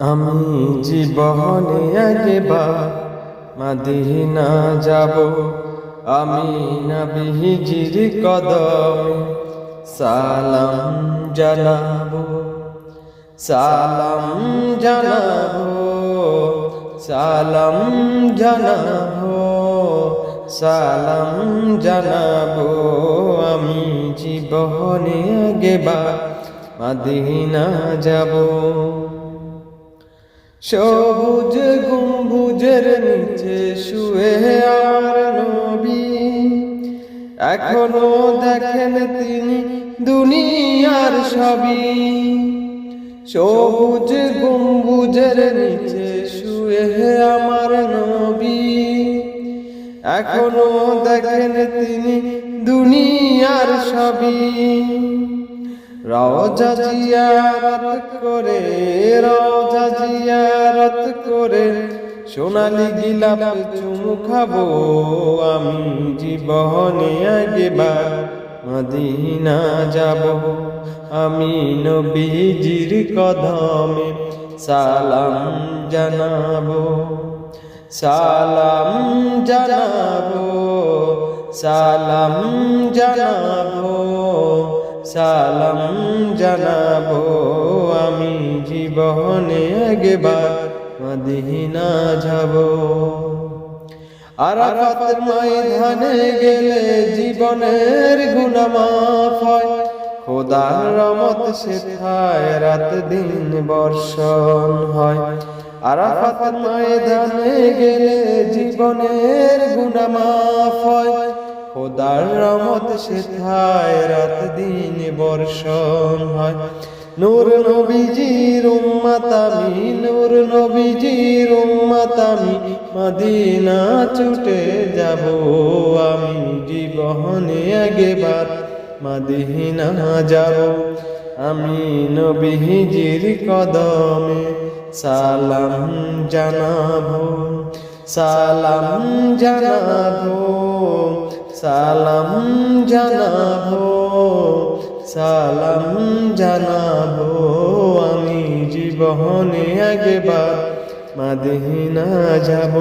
আমি জীবনে একবার মদিনা যাব, আমি নবীজির কদমে সালাম জানাবো, সালাম জানাবো, সালাম জানাবো, সালাম জানাবো। আমি জীবনে একবার মদিনা যাব। সবুজ গম্বুজের নিচে শুয়ে আমার নবী, এখনো দেখেন তিনি দুনিয়ার সবই। সবুজ গম্বুজের নিচে শুয়ে আমার নবী, এখনো দেখেন তিনি দুনিয়ার সবই। রওজা জিয়ারত করে, রওজা জিয়ারত করে সোনালি গিলাপ চুমু খাবো। আমি জীবনে একবার মদিনা যাব, আমি নবীজির কদমে সালাম জানাবো, সালাম জানাবো, সালাম জানাবো, সালাম জানাবো। আমি জীবনে একবার মদিনা যাব। আরাফাত ময়দানে গেলে জীবনের গুনাহ মাফ হয়, খোদার রহমত সেথায় রাত দিন বর্ষণ হয়। আরাফাত ময়দানে গেলে জীবনের গুনাহ মাফ হয়, খোদার রহমত সেথায় রাত দিন বর্ষণ হয়। নূর নবীজির উম্মত আমি, নূর নবীজির উম্মত আমি, মদিনা ছুটে যাব। আমি জীবনে একবার মদিনা যাব, আমি নবীজির কদমে সালাম জানাবো, সালাম জানাবো, সালাম জানাবো, সালাম জানাবো। আমি জীবনে একবার মদিনা যাব।